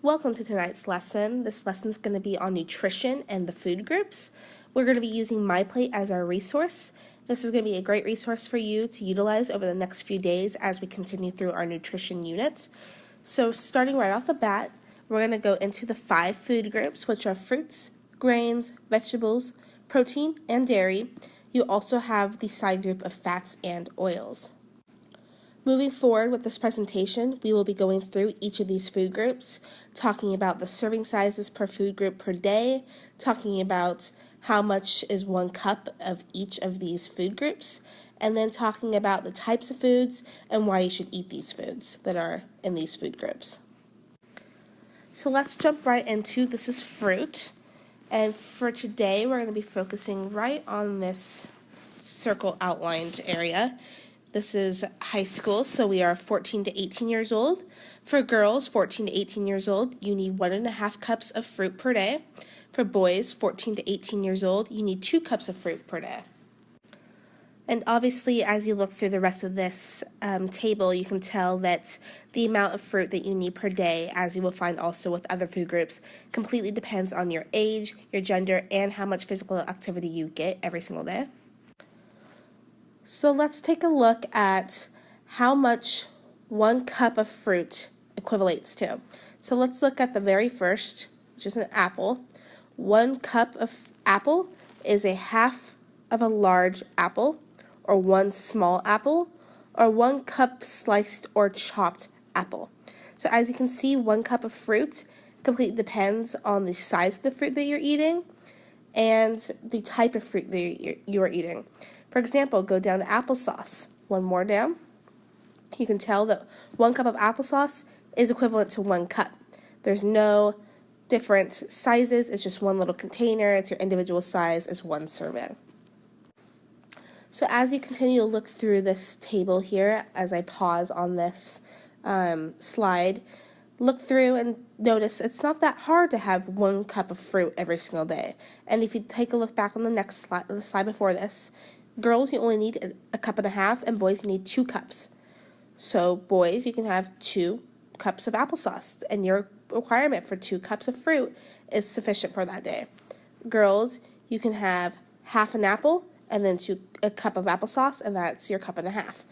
Welcome to tonight's lesson. This lesson is going to be on nutrition and the food groups. We're going to be using MyPlate as our resource. This is going to be a great resource for you to utilize over the next few days as we continue through our nutrition unit. So starting right off the bat, we're going to go into the 5 food groups, which are fruits, grains, vegetables, protein, and dairy. You also have the side group of fats and oils. Moving forward with this presentation, we will be going through each of these food groups, talking about the serving sizes per food group per day, talking about how much is 1 cup of each of these food groups, and then talking about the types of foods and why you should eat these foods that are in these food groups. So let's jump right into this is fruit. And for today, we're going to be focusing right on this circle outlined area. This is high school, so we are 14 to 18 years old. For girls, 14 to 18 years old, you need 1.5 cups of fruit per day. For boys, 14 to 18 years old, you need 2 cups of fruit per day. And obviously, as you look through the rest of this table, you can tell that the amount of fruit that you need per day, as you will find also with other food groups, completely depends on your age, your gender, and how much physical activity you get every single day. So let's take a look at how much 1 cup of fruit equivalates to. So let's look at the very first, which is an apple. 1 cup of apple is a half of a large apple, or 1 small apple, or 1 cup sliced or chopped apple. So as you can see, 1 cup of fruit completely depends on the size of the fruit that you're eating and the type of fruit that you are eating. For example, go down to applesauce. 1 more down. You can tell that 1 cup of applesauce is equivalent to 1 cup. There's no different sizes. It's just 1 little container. It's your individual size is 1 serving. So as you continue to look through this table here, as I pause on this slide, look through and notice it's not that hard to have 1 cup of fruit every single day. And if you take a look back on the next slide, the slide before this, girls, you only need a cup and a half, and boys, you need 2 cups. So boys, you can have 2 cups of applesauce, and your requirement for 2 cups of fruit is sufficient for that day. Girls, you can have half an apple, and then a cup of applesauce, and that's your cup and a half.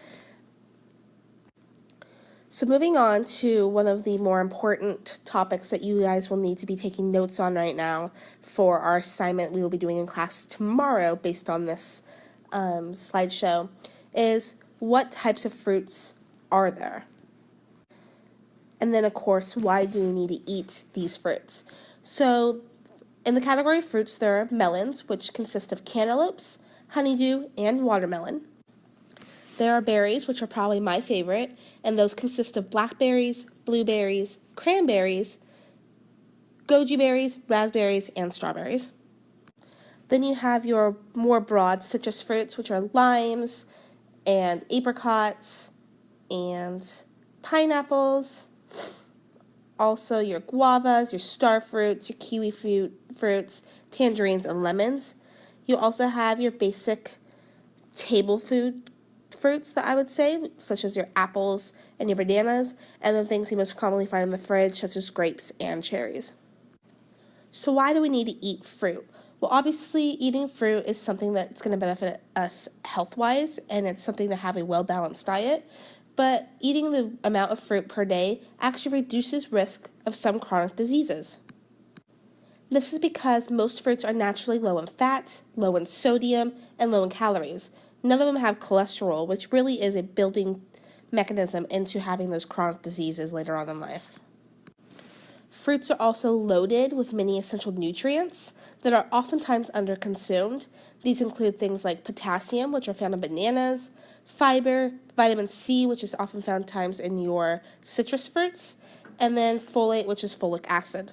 So moving on to one of the more important topics that you guys will need to be taking notes on right now for our assignment we will be doing in class tomorrow based on this slideshow, is what types of fruits are there? And then, of course, why do you need to eat these fruits? So in the category of fruits, there are melons, which consist of cantaloupes, honeydew, and watermelon. There are berries, which are probably my favorite, and those consist of blackberries, blueberries, cranberries, goji berries, raspberries, and strawberries. Then you have your more broad citrus fruits, which are limes and apricots and pineapples. Also your guavas, your star fruits, your kiwi fruits, tangerines, and lemons. You also have your basic table food fruits that I would say, such as your apples and your bananas, and the things you most commonly find in the fridge, such as grapes and cherries. So why do we need to eat fruit? Well, obviously, eating fruit is something that's going to benefit us health-wise, and it's something to have a well-balanced diet. But eating the amount of fruit per day actually reduces risk of some chronic diseases. This is because most fruits are naturally low in fat, low in sodium, and low in calories. None of them have cholesterol, which really is a building mechanism into having those chronic diseases later on in life. Fruits are also loaded with many essential nutrients that are oftentimes underconsumed. These include things like potassium, which are found in bananas, fiber, vitamin C, which is often found times in your citrus fruits, and then folate, which is folic acid.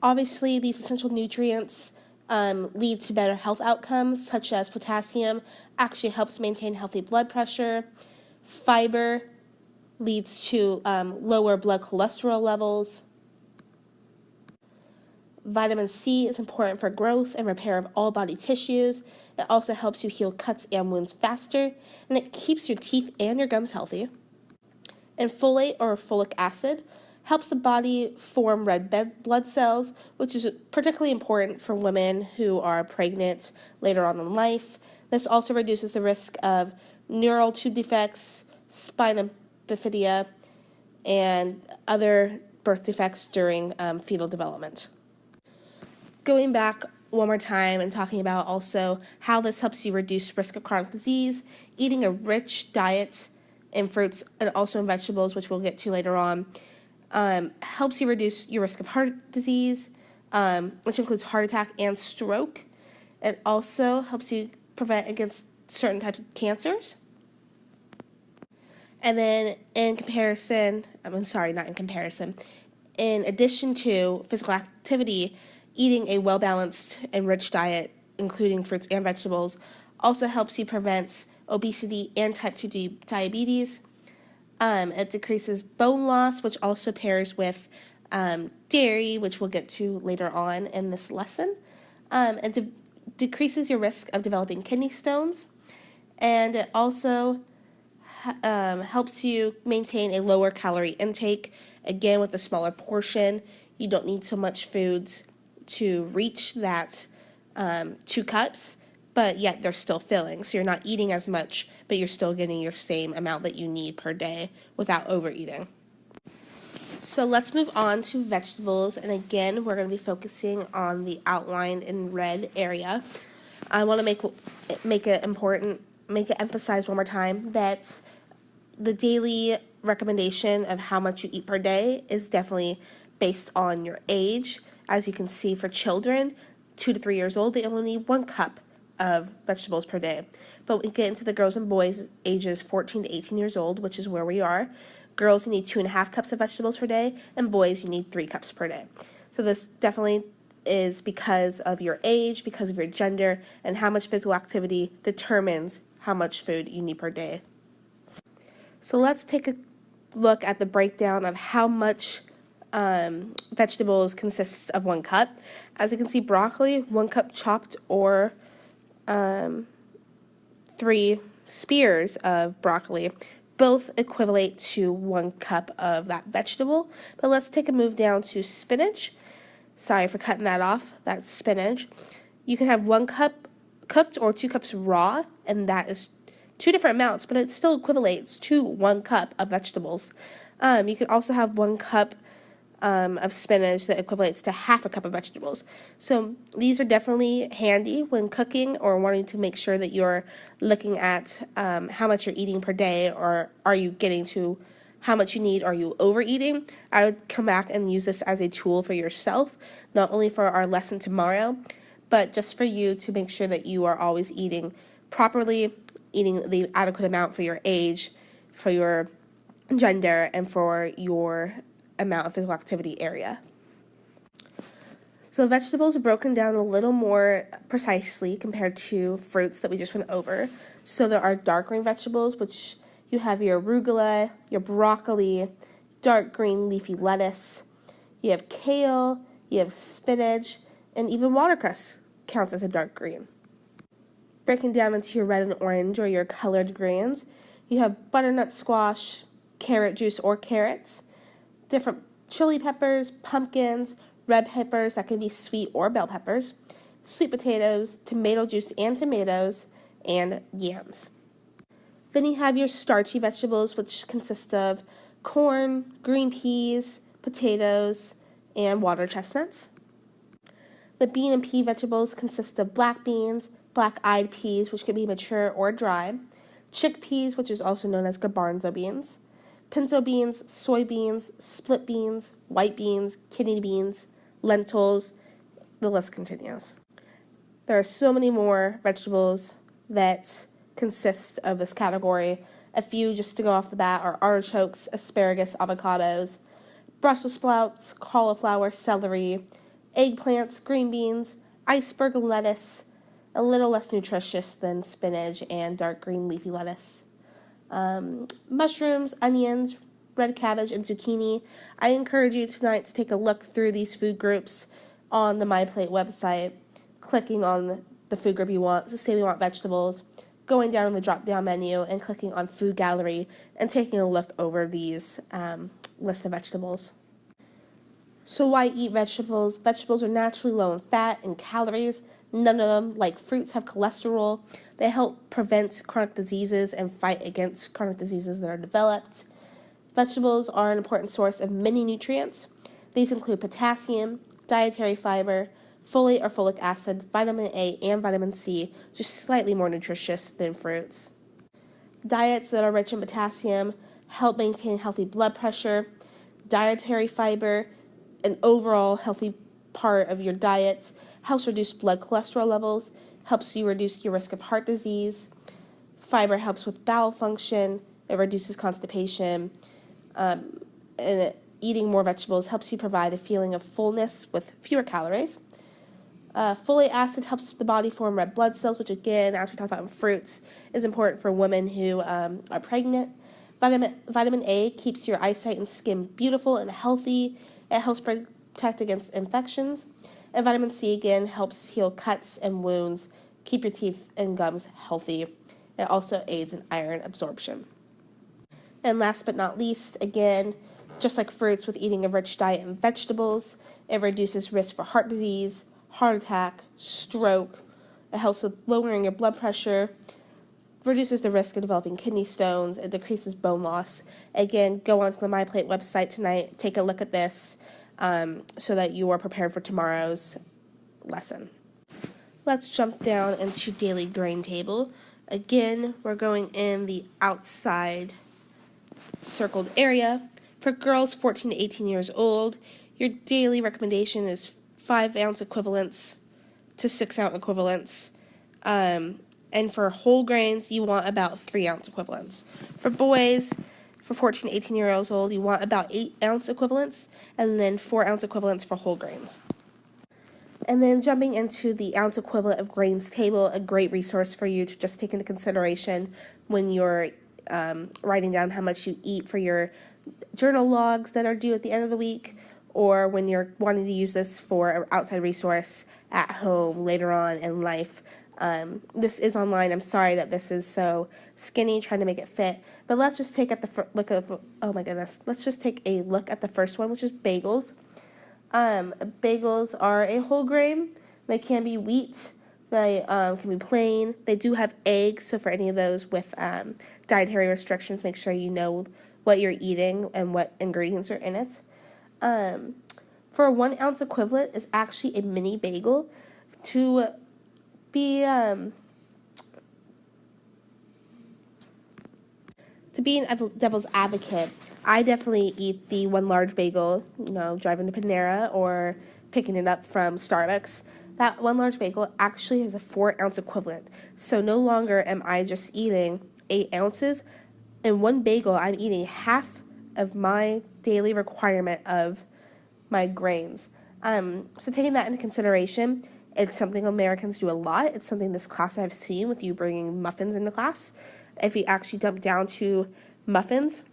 Obviously, these essential nutrients lead to better health outcomes, such as potassium actually helps maintain healthy blood pressure. Fiber leads to lower blood cholesterol levels. Vitamin C is important for growth and repair of all body tissues. It also helps you heal cuts and wounds faster, and it keeps your teeth and your gums healthy. And folate or folic acid helps the body form red blood cells, which is particularly important for women who are pregnant later on in life. This also reduces the risk of neural tube defects, spina bifida, and other birth defects during fetal development. Going back one more time and talking about also how this helps you reduce risk of chronic disease, eating a rich diet in fruits and also in vegetables, which we'll get to later on, helps you reduce your risk of heart disease, which includes heart attack and stroke. It also helps you prevent against certain types of cancers. And then in addition to physical activity, eating a well-balanced and rich diet, including fruits and vegetables, also helps you prevent obesity and type 2 diabetes. It decreases bone loss, which also pairs with dairy, which we'll get to later on in this lesson. It decreases your risk of developing kidney stones. And it also helps you maintain a lower calorie intake. Again, with a smaller portion, you don't need so much foods to reach that 2 cups, but yet they're still filling. So you're not eating as much, but you're still getting your same amount that you need per day without overeating. So let's move on to vegetables. And again, we're going to be focusing on the outlined in red area. I want to make it emphasize one more time that the daily recommendation of how much you eat per day is definitely based on your age. As you can see, for children 2 to 3 years old, they only need 1 cup of vegetables per day. But when we get into the girls and boys ages 14 to 18 years old, which is where we are, girls, you need 2.5 cups of vegetables per day, and boys, you need 3 cups per day. So this definitely is because of your age, because of your gender, and how much physical activity determines how much food you need per day. So let's take a look at the breakdown of how much vegetables consists of 1 cup. As you can see, broccoli, 1 cup chopped, or 3 spears of broccoli, both equivalent to 1 cup of that vegetable. But let's take a move down to spinach. Sorry for cutting that off. That's spinach. You can have 1 cup cooked or 2 cups raw, and that is 2 different amounts, but it still equivalates to 1 cup of vegetables. You can also have 1 cup of spinach that equivalates to half a cup of vegetables. So these are definitely handy when cooking or wanting to make sure that you're looking at how much you're eating per day, or are you getting to how much you need, are you overeating? I would come back and use this as a tool for yourself, not only for our lesson tomorrow, but just for you to make sure that you are always eating properly, eating the adequate amount for your age, for your gender, and for your amount of physical activity area. So vegetables are broken down a little more precisely compared to fruits that we just went over. So there are dark green vegetables, which you have your arugula, your broccoli, dark green leafy lettuce, you have kale, you have spinach, and even watercress counts as a dark green. Breaking down into your red and orange, or your colored greens, you have butternut squash, carrot juice or carrots, different chili peppers, pumpkins, red peppers that can be sweet or bell peppers, sweet potatoes, tomato juice and tomatoes, and yams. Then you have your starchy vegetables, which consist of corn, green peas, potatoes, and water chestnuts. The bean and pea vegetables consist of black beans, black-eyed peas, which can be mature or dry, chickpeas, which is also known as garbanzo beans, pinto beans, soybeans, split beans, white beans, kidney beans, lentils, the list continues. There are so many more vegetables that consist of this category. A few just to go off the bat are artichokes, asparagus, avocados, Brussels sprouts, cauliflower, celery, eggplants, green beans, iceberg lettuce, a little less nutritious than spinach and dark green leafy lettuce, mushrooms, onions, red cabbage, and zucchini. I encourage you tonight to take a look through these food groups on the MyPlate website, clicking on the food group you want. So say we want vegetables, going down on the drop-down menu and clicking on Food Gallery and taking a look over these list of vegetables. So why eat vegetables? Vegetables are naturally low in fat and calories. None of them, like fruits, have cholesterol. They help prevent chronic diseases and fight against chronic diseases that are developed. Vegetables are an important source of many nutrients. These include potassium, dietary fiber, folate or folic acid, vitamin A, and vitamin C, just slightly more nutritious than fruits. Diets that are rich in potassium help maintain healthy blood pressure. Dietary fiber, an overall healthy part of your diet, helps reduce blood cholesterol levels, helps you reduce your risk of heart disease. Fiber helps with bowel function, it reduces constipation, and eating more vegetables helps you provide a feeling of fullness with fewer calories. Folate acid helps the body form red blood cells, which again, as we talked about in fruits, is important for women who are pregnant. Vitamin A keeps your eyesight and skin beautiful and healthy. It helps protect against infections. And vitamin C, again, helps heal cuts and wounds, keep your teeth and gums healthy. It also aids in iron absorption. And last but not least, again, just like fruits, with eating a rich diet in vegetables, it reduces risk for heart disease, heart attack, stroke. It helps with lowering your blood pressure, reduces the risk of developing kidney stones, it decreases bone loss. Again, go onto the MyPlate website tonight, take a look at this so that you are prepared for tomorrow's lesson. Let's jump down into daily grain table. Again, we're going in the outside circled area. For girls 14 to 18 years old, your daily recommendation is 5-ounce equivalents to 6-ounce equivalents. And for whole grains, you want about 3-ounce equivalents. For boys, for 14 to 18 years old, you want about 8-ounce equivalents, and then 4-ounce equivalents for whole grains. And then jumping into the ounce equivalent of grains table, a great resource for you to just take into consideration when you're writing down how much you eat for your journal logs that are due at the end of the week, or when you're wanting to use this for an outside resource at home later on in life. This is online. I'm sorry that this is so skinny, trying to make it fit. But let's just take Let's just take a look at the first one, which is bagels. Bagels are a whole grain. They can be wheat. They can be plain. They do have eggs, so for any of those with dietary restrictions, make sure you know what you're eating and what ingredients are in it. For a 1-ounce equivalent is actually a mini bagel. To be an devil's advocate, I definitely eat the one large bagel, driving to Panera or picking it up from Starbucks. That one large bagel actually has a 4-ounce equivalent. So no longer am I just eating 8 ounces. In one bagel, I'm eating half of my daily requirement of my grains. So taking that into consideration, it's something Americans do a lot. It's something this class I've seen with you bringing muffins into class. If you actually dump down to muffins,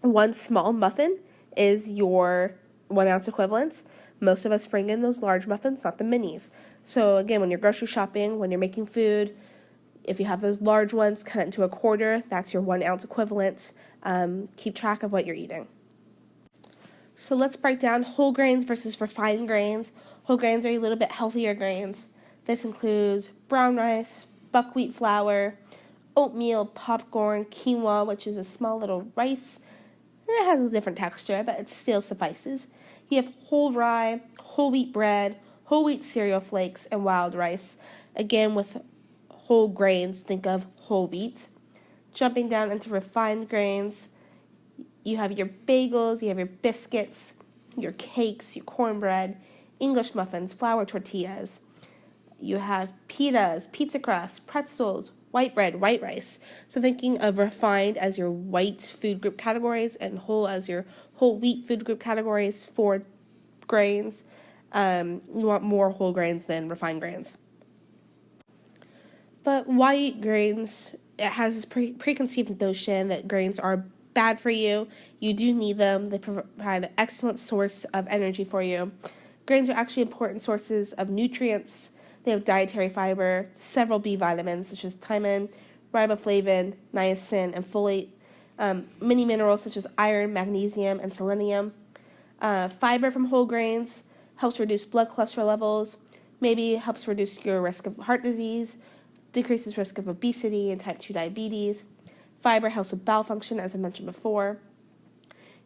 one small muffin is your 1-ounce equivalent. Most of us bring in those large muffins, not the minis. So again, when you're grocery shopping, when you're making food, if you have those large ones, cut it into a quarter. That's your 1-ounce equivalent. Keep track of what you're eating. So let's break down whole grains versus refined grains. Whole grains are a little bit healthier grains. This includes brown rice, buckwheat flour, oatmeal, popcorn, quinoa, which is a small little rice. It has a different texture, but it still suffices. You have whole rye, whole wheat bread, whole wheat cereal flakes, and wild rice. Again, with whole grains, think of whole wheat. Jumping down into refined grains, you have your bagels, you have your biscuits, your cakes, your cornbread, English muffins, flour tortillas. You have pitas, pizza crust, pretzels, white bread, white rice. So thinking of refined as your white food group categories and whole as your whole wheat food group categories for grains. You want more whole grains than refined grains. But why eat grains? It has this preconceived notion that grains are bad for you. You do need them. They provide an excellent source of energy for you. Grains are actually important sources of nutrients. They have dietary fiber, several B vitamins such as thiamine, riboflavin, niacin, and folate, many minerals such as iron, magnesium, and selenium. Fiber from whole grains helps reduce blood cholesterol levels, maybe helps reduce your risk of heart disease, decreases risk of obesity and type 2 diabetes. Fiber helps with bowel function, as I mentioned before.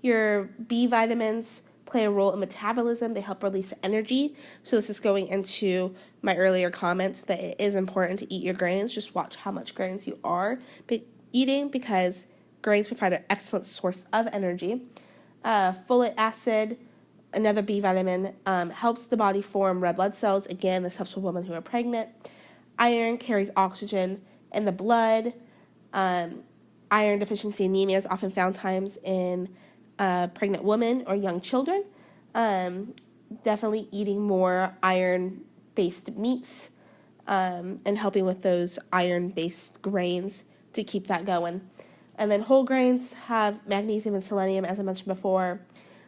Your B vitamins play a role in metabolism. They help release energy. So this is going into my earlier comments that it is important to eat your grains. Just watch how much grains you are eating, because grains provide an excellent source of energy. Folate acid, another B vitamin, helps the body form red blood cells. Again, this helps with women who are pregnant. Iron carries oxygen in the blood. Iron deficiency anemia is often found times in pregnant women or young children. Definitely eating more iron-based meats and helping with those iron-based grains to keep that going. And then whole grains have magnesium and selenium, as I mentioned before.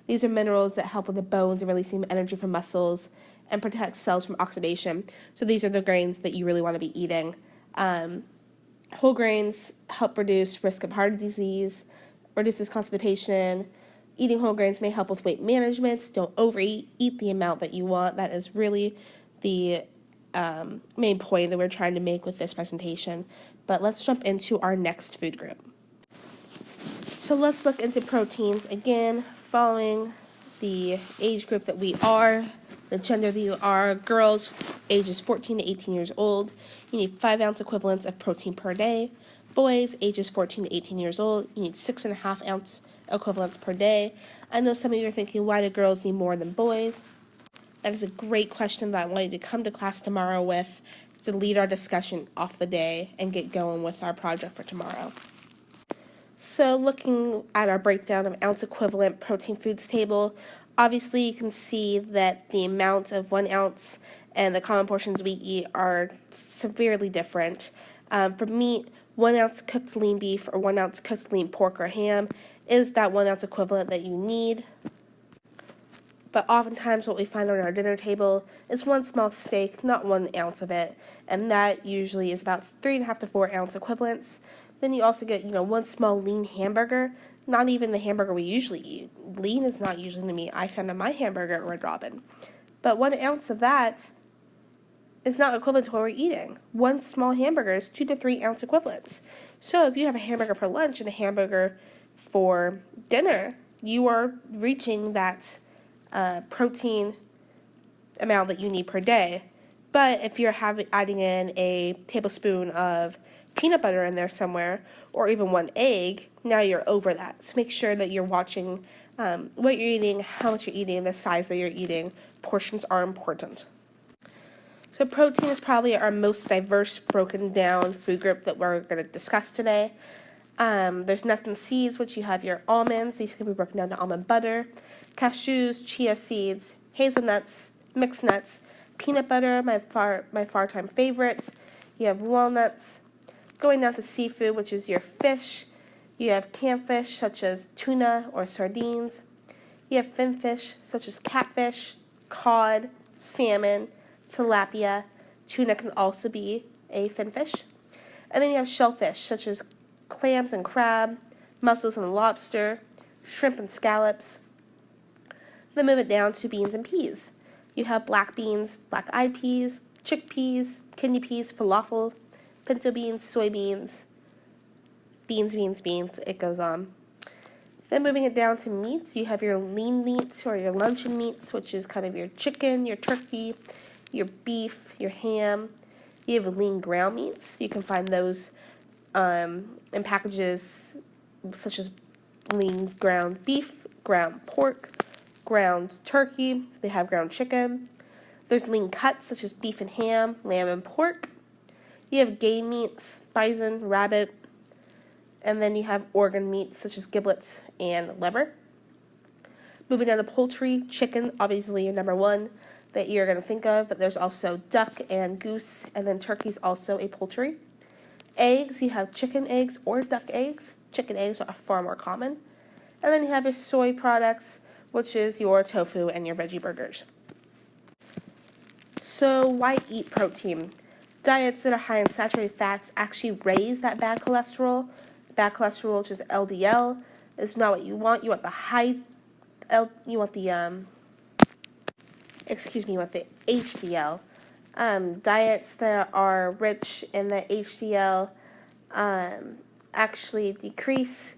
These are minerals that help with the bones and releasing energy from muscles and protect cells from oxidation. So these are the grains that you really want to be eating. Whole grains help reduce risk of heart disease, reduces constipation. Eating whole grains may help with weight management. Don't overeat. Eat the amount that you want. That is really the main point that we're trying to make with this presentation. But let's jump into our next food group. So let's look into proteins again, following the age group that we are, the gender that you are. Girls ages 14 to 18 years old, you need 5 ounce equivalents of protein per day. Boys ages 14 to 18 years old, you need 6.5 ounce equivalents per day. I know some of you are thinking, why do girls need more than boys? That is a great question that I want you to come to class tomorrow with to lead our discussion off the day and get going with our project for tomorrow. So looking at our breakdown of ounce equivalent protein foods table, obviously you can see that the amount of 1 ounce and the common portions we eat are severely different. For meat, 1 ounce cooked lean beef or 1 ounce cooked lean pork or ham is that 1 ounce equivalent that you need. But oftentimes what we find on our dinner table is 1 small steak, not 1 ounce of it, and that usually is about 3.5 to 4 ounce equivalents. Then you also get, 1 small lean hamburger, not even the hamburger we usually eat. Lean is not usually the meat I found in my hamburger at Red Robin. But 1 ounce of that is not equivalent to what we're eating. 1 small hamburger is 2 to 3 ounce equivalents. So if you have a hamburger for lunch and a hamburger for dinner, you are reaching that protein amount that you need per day. But if you're adding in a tablespoon of peanut butter in there somewhere, or even 1 egg, now you're over that. So make sure that you're watching what you're eating, how much you're eating, the size that you're eating. Portions are important. So protein is probably our most diverse broken down food group that we're going to discuss today. There's nuts and seeds, which you have your almonds. These can be broken down to almond butter, cashews, chia seeds, hazelnuts, mixed nuts, peanut butter, my far-time favorites. You have walnuts. Going down to seafood, which is your fish. You have canned fish, such as tuna or sardines. You have fin fish, such as catfish, cod, salmon, tilapia. Tuna can also be a fin fish. And then you have shellfish, such as clams and crab, mussels and lobster, shrimp and scallops. Then move it down to beans and peas. You have black beans, black-eyed peas, chickpeas, kidney peas, falafel, pinto beans, soybeans, beans, it goes on. Then moving it down to meats, you have your lean meats or your luncheon meats, which is kind of your chicken, your turkey, your beef, your ham. You have lean ground meats. You can find those in packages such as lean ground beef, ground pork, ground turkey. They have ground chicken. There's lean cuts such as beef and ham, lamb and pork. You have game meats, bison, rabbit, and then you have organ meats such as giblets and liver. Moving down to poultry, chicken, obviously your number one that you're going to think of, but there's also duck and goose, and then turkey's also a poultry. Eggs, you have chicken eggs or duck eggs. Chicken eggs are far more common. And then you have your soy products, which is your tofu and your veggie burgers. So why eat protein? Diets that are high in saturated fats actually raise that bad cholesterol. Bad cholesterol, which is LDL, is not what you want. You want the HDL. Diets that are rich in the HDL actually decrease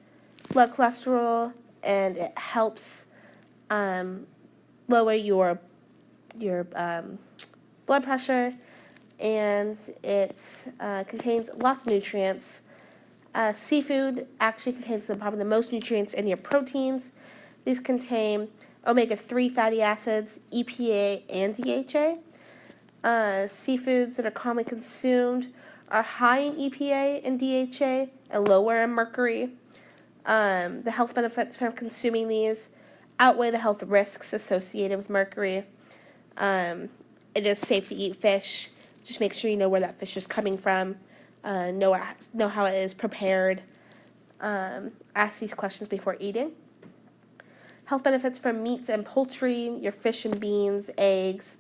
blood cholesterol, and it helps lower your blood pressure, and it contains lots of nutrients. Seafood actually contains probably the most nutrients in your proteins. These contain omega-3 fatty acids, EPA, and DHA. Seafoods that are commonly consumed are high in EPA and DHA and lower in mercury. The health benefits from consuming these outweigh the health risks associated with mercury. It is safe to eat fish. Just make sure you know where that fish is coming from. Know how it is prepared. Ask these questions before eating. Health benefits from meats and poultry, your fish and beans, eggs,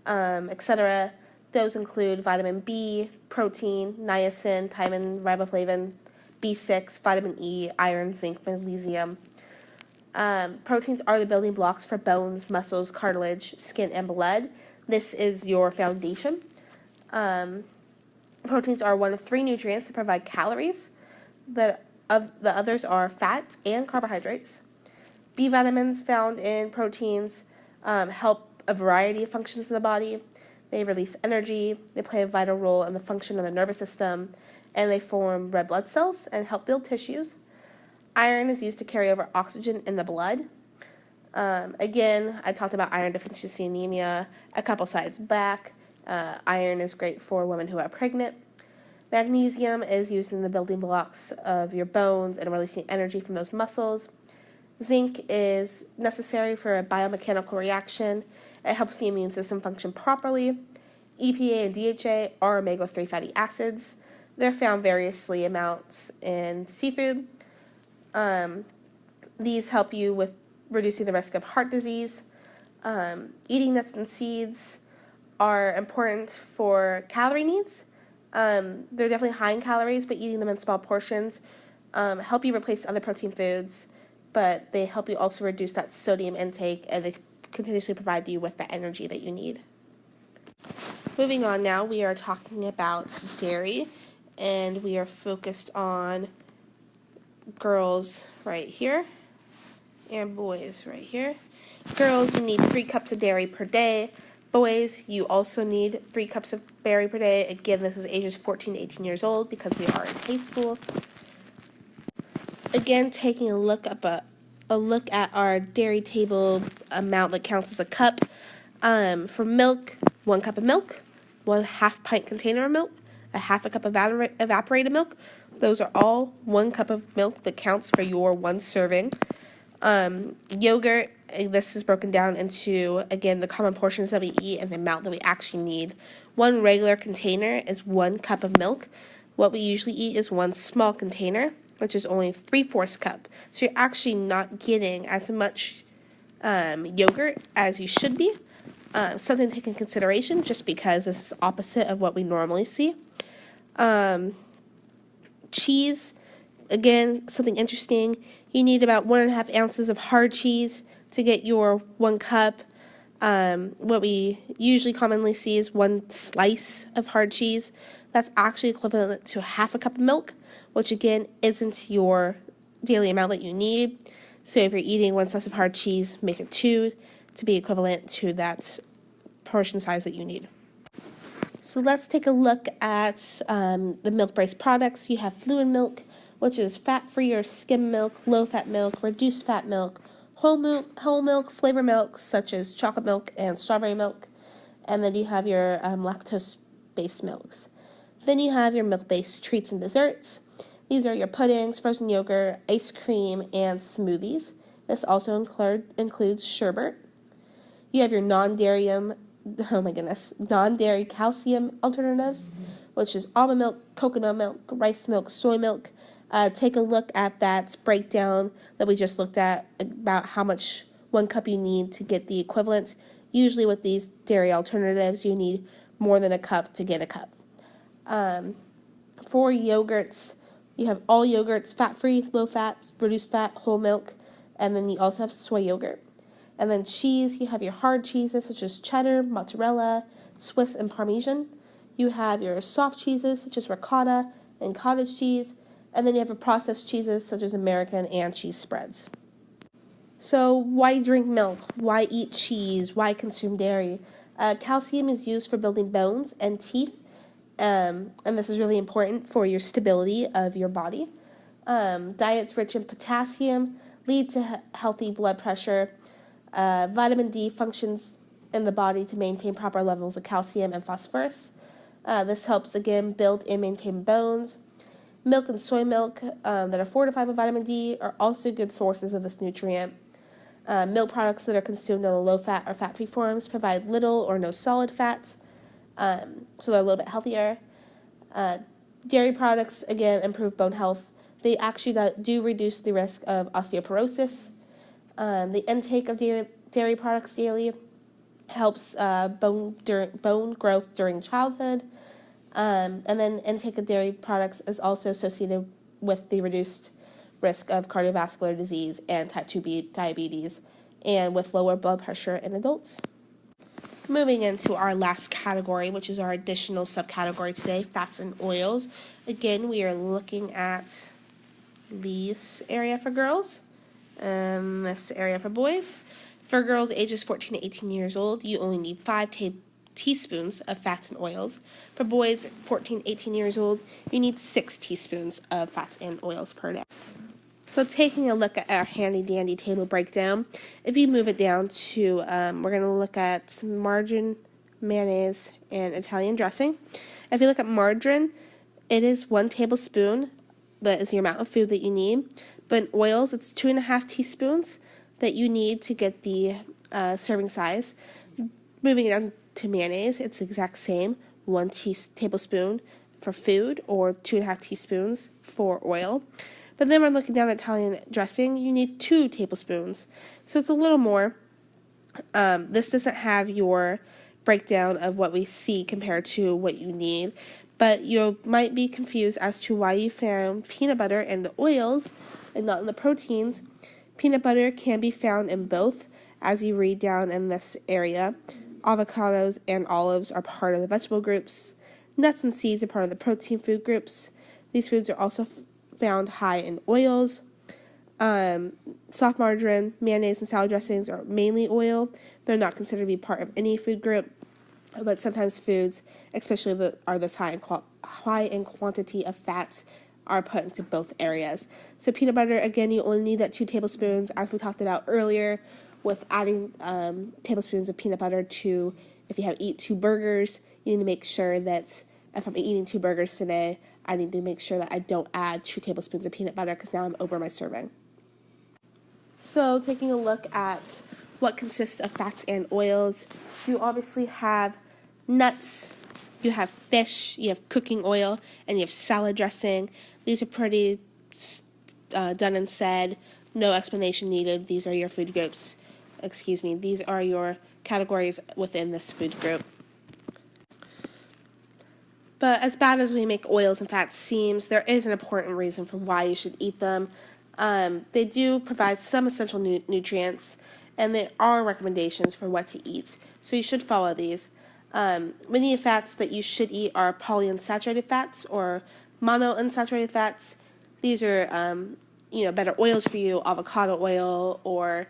etc. Those include vitamin B, protein, niacin, thiamine, riboflavin, B6, vitamin E, iron, zinc, magnesium. Proteins are the building blocks for bones, muscles, cartilage, skin, and blood. This is your foundation. Proteins are one of 3 nutrients that provide calories. The others are fats and carbohydrates. B vitamins found in proteins help a variety of functions in the body. They release energy, they play a vital role in the function of the nervous system, and they form red blood cells and help build tissues. Iron is used to carry over oxygen in the blood. Again, I talked about iron deficiency anemia a couple slides back. Iron is great for women who are pregnant. Magnesium is used in the building blocks of your bones and releasing energy from those muscles. Zinc is necessary for a biomechanical reaction. It helps the immune system function properly. EPA and DHA are omega-3 fatty acids. They're found variously amounts in seafood. These help you with reducing the risk of heart disease. Eating nuts and seeds are important for calorie needs. They're definitely high in calories, but eating them in small portions help you replace other protein foods, but they help you also reduce that sodium intake, and they continuously provide you with the energy that you need. Moving on now, we are talking about dairy, and we are focused on girls right here and boys right here. Girls, you need 3 cups of dairy per day. Boys, you also need 3 cups of dairy per day. Again, this is ages 14 to 18 years old because we are in high school. Again, taking a look at our dairy table amount that counts as a cup. For milk, 1 cup of milk, 1/2 pint container of milk, a 1/2 cup of evaporated milk. Those are all 1 cup of milk that counts for your 1 serving. Yogurt, this is broken down into, again, the common portions that we eat and the amount that we actually need. 1 regular container is 1 cup of milk. What we usually eat is 1 small container, which is only 3/4 cup. So you're actually not getting as much yogurt as you should be. Something to take into consideration, just because this is opposite of what we normally see. Cheese, again, something interesting. You need about 1.5 ounces of hard cheese to get your 1 cup. What we usually commonly see is 1 slice of hard cheese. That's actually equivalent to 1/2 cup of milk, which again isn't your daily amount that you need. So if you're eating 1 slice of hard cheese, make it 2 to be equivalent to that portion size that you need. So let's take a look at the milk-based products. You have fluid milk, which is fat-free or skim milk, low-fat milk, reduced fat milk, whole milk, flavor milk, such as chocolate milk and strawberry milk. And then you have your lactose-based milks. Then you have your milk-based treats and desserts. These are your puddings, frozen yogurt, ice cream, and smoothies. This also includes sherbet. You have your non-dairy calcium alternatives, which is almond milk, coconut milk, rice milk, soy milk. Take a look at that breakdown that we just looked at about how much 1 cup you need to get the equivalent. Usually with these dairy alternatives, you need more than a cup to get a cup. For yogurts, you have all yogurts, fat-free, low-fat, reduced fat, whole milk, and then you also have soy yogurt. And then cheese, you have your hard cheeses such as cheddar, mozzarella, Swiss, and Parmesan. You have your soft cheeses such as ricotta and cottage cheese. And then you have your processed cheeses such as American and cheese spreads. So why drink milk? Why eat cheese? Why consume dairy? Calcium is used for building bones and teeth, and this is really important for your stability of your body. Diets rich in potassium lead to healthy blood pressure. Vitamin D functions in the body to maintain proper levels of calcium and phosphorus. This helps, again, build and maintain bones. Milk and soy milk that are fortified with vitamin D are also good sources of this nutrient. Milk products that are consumed in the low-fat or fat-free forms provide little or no solid fats, so they're a little bit healthier. Dairy products, again, improve bone health. They actually do reduce the risk of osteoporosis. The intake of dairy products daily helps bone growth during childhood. And then intake of dairy products is also associated with the reduced risk of cardiovascular disease and type 2 diabetes, and with lower blood pressure in adults. Moving into our last category, which is our additional subcategory today, fats and oils. Again, we are looking at this area for girls and this area for boys. For girls ages 14 to 18 years old, you only need 5 teaspoons of fats and oils. For boys 14 to 18 years old, you need 6 teaspoons of fats and oils per day. So taking a look at our handy-dandy table breakdown, if you move it down to, we're going to look at some margarine, mayonnaise, and Italian dressing. If you look at margarine, it is 1 tablespoon. That is the amount of food that you need. But in oils, it's 2.5 teaspoons that you need to get the serving size. Moving it on to mayonnaise, it's the exact same, 1 tablespoon for food or 2.5 teaspoons for oil. But then we're looking down at Italian dressing, you need 2 tablespoons. So it's a little more. This doesn't have your breakdown of what we see compared to what you need, but you might be confused as to why you found peanut butter in the oils and not in the proteins. Peanut butter can be found in both, as you read down in this area. Avocados and olives are part of the vegetable groups. Nuts and seeds are part of the protein food groups. These foods are also found high in oils. Soft margarine, mayonnaise, and salad dressings are mainly oil. They're not considered to be part of any food group, but sometimes foods, especially that are this high in quantity of fats, are put into both areas. So peanut butter, again, you only need that 2 tablespoons, as we talked about earlier, with adding tablespoons of peanut butter to, if you eat 2 burgers, you need to make sure that if I'm eating 2 burgers today, I need to make sure that I don't add 2 tablespoons of peanut butter because now I'm over my serving. So taking a look at what consists of fats and oils, you obviously have nuts, you have fish, you have cooking oil, and you have salad dressing. These are pretty done and said, no explanation needed. These are your food groups. These are your categories within this food group. But as bad as we make oils and fats seems, there is an important reason for why you should eat them. They do provide some essential nutrients, and there are recommendations for what to eat, so you should follow these. Many of fats that you should eat are polyunsaturated fats or monounsaturated fats. These are better oils for you, avocado oil, or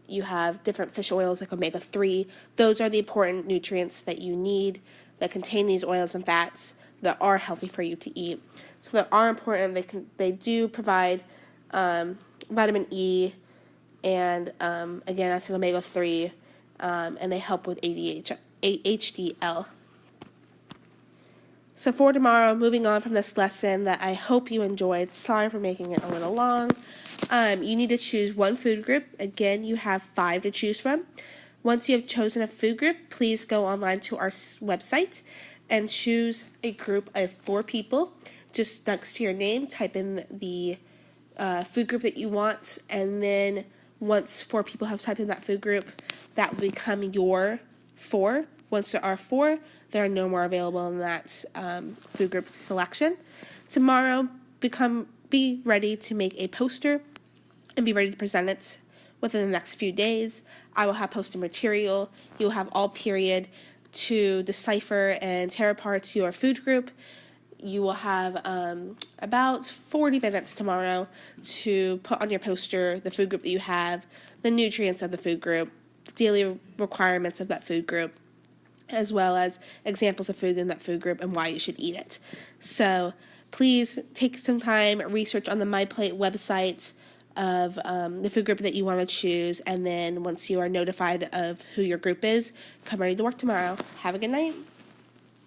you have different fish oils like omega-3. Those are the important nutrients that you need that contain these oils and fats that are healthy for you to eat. So they are important. They do provide vitamin E and again, I said omega-3, and they help with HDL. So for tomorrow, moving on from this lesson that I hope you enjoyed. Sorry for making it a little long. You need to choose one food group. Again, you have 5 to choose from. Once you have chosen a food group, please go online to our website and choose a group of 4 people. Just next to your name, type in the food group that you want, and then once 4 people have typed in that food group, that will become your 4. Once there are 4, there are no more available in that food group selection. Tomorrow, be ready to make a poster and be ready to present it within the next few days. I will have posted material. You'll have all period to decipher and tear apart your food group. You will have about 40 minutes tomorrow to put on your poster the food group that you have, the nutrients of the food group, the daily requirements of that food group, as well as examples of food in that food group and why you should eat it. So please take some time, research on the MyPlate website of the food group that you want to choose, and then once you are notified of who your group is, come ready to work tomorrow. Have a good night.